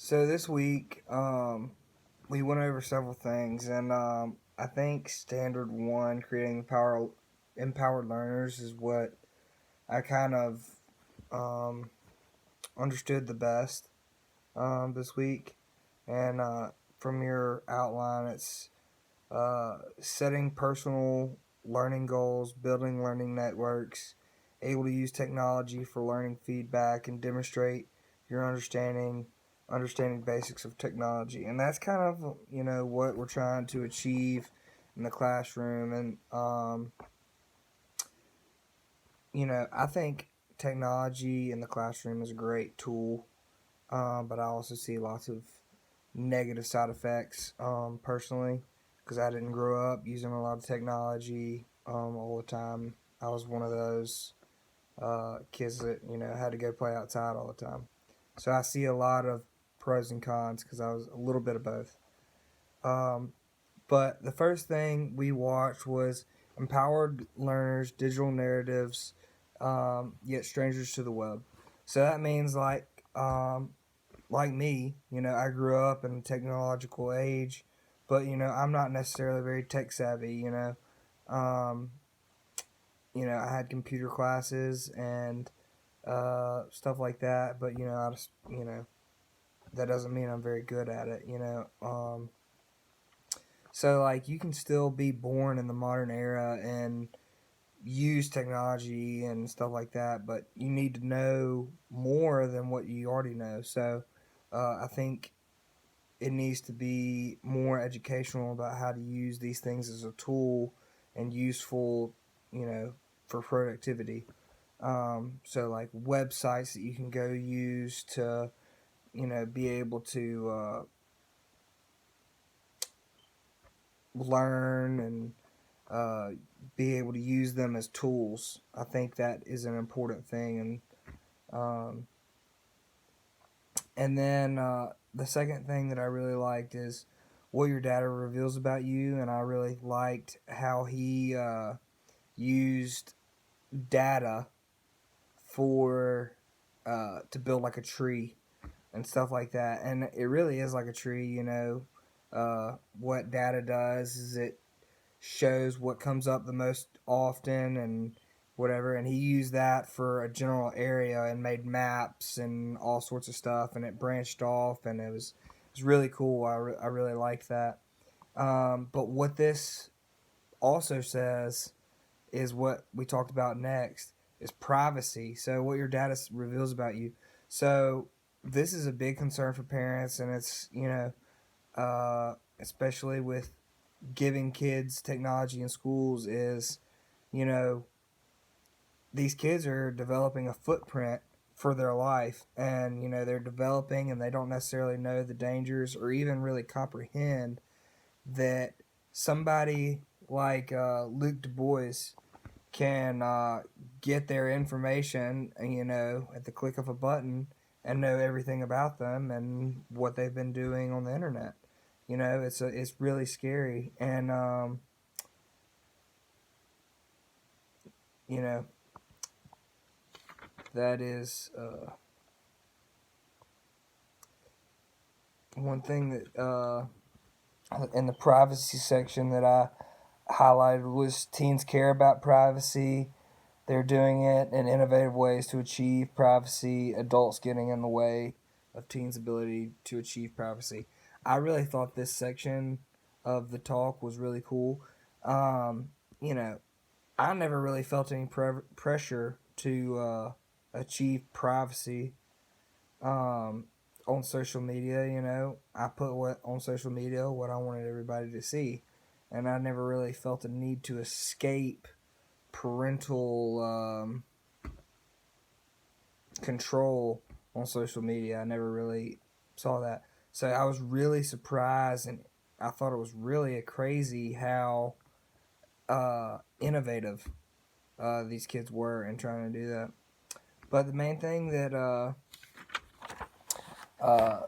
So this week, we went over several things, and I think standard one, creating empowered learners, is what I kind of um, understood the best this week. And from your outline, it's setting personal learning goals, building learning networks, able to use technology for learning feedback, and demonstrate your understanding basics of technology. And that's kind of what we're trying to achieve in the classroom. And I think technology in the classroom is a great tool, but I also see lots of negative side effects personally, because I didn't grow up using a lot of technology all the time. I was one of those kids that had to go play outside all the time. So I see a lot of pros and cons because I was a little bit of both. Um, but the first thing we watched was Empowered Learners, Digital Narratives, Yet Strangers to the Web. So that means like me, I grew up in a technological age, but I'm not necessarily very tech savvy. Um, I had computer classes and stuff like that, but I just that doesn't mean I'm very good at it. So like you can still be born in the modern era and use technology and stuff like that, but you need to know more than what you already know. So I think it needs to be more educational about how to use these things as a tool and useful, you know, for productivity. So like websites that you can go use to, be able to learn and uh, be able to use them as tools. I think that is an important thing, um, and then the second thing that I really liked is what your data reveals about you, and I really liked how he used data for to build like a tree and stuff like that. And it really is like a tree, what data does is it shows what comes up the most often and whatever. And he used that for a general area and made maps and all sorts of stuff. And it branched off, and it was really cool. I really liked that. But what this also says is what we talked about next is privacy. So what your data reveals about you. So this is a big concern for parents, and it's especially with giving kids technology in schools is you know these kids are developing a footprint for their life, and they're developing and they don't necessarily know the dangers or even really comprehend that somebody like Luke Du Bois can get their information, at the click of a button and know everything about them and what they've been doing on the internet. It's really scary, and you know, that is one thing that in the privacy section that I highlighted was teens care about privacy. They're doing it in innovative ways to achieve privacy. Adults getting in the way of teens' ability to achieve privacy. I really thought this section of the talk was really cool. Um, you know, I never really felt any pressure to achieve privacy um, on social media. I put what on social media what I wanted everybody to see, and I never really felt a need to escape parental control on social media. I never really saw that. So I was really surprised, and I thought it was really crazy how innovative these kids were in trying to do that. But the main thing that uh,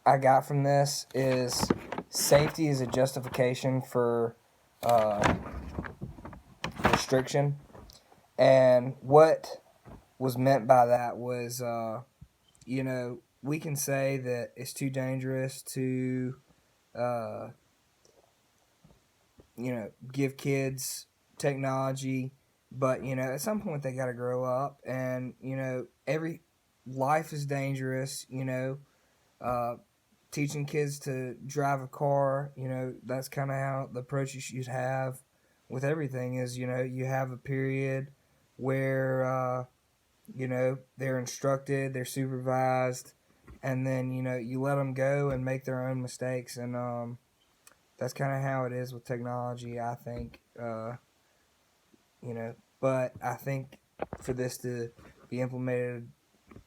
I got from this is safety is a justification for uh, restriction. And what was meant by that was, we can say that it's too dangerous to, uh, give kids technology, but at some point they got to grow up, and every life is dangerous. Uh, Teaching kids to drive a car, that's kind of how the approach you should have with everything is, you have a period where, they're instructed, they're supervised, and then, you let them go and make their own mistakes. And that's kind of how it is with technology, I think. But I think for this to be implemented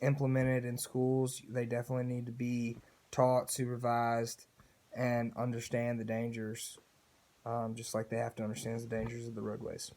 in schools, they definitely need to be taught, supervised, and understand the dangers, just like they have to understand the dangers of the roadways.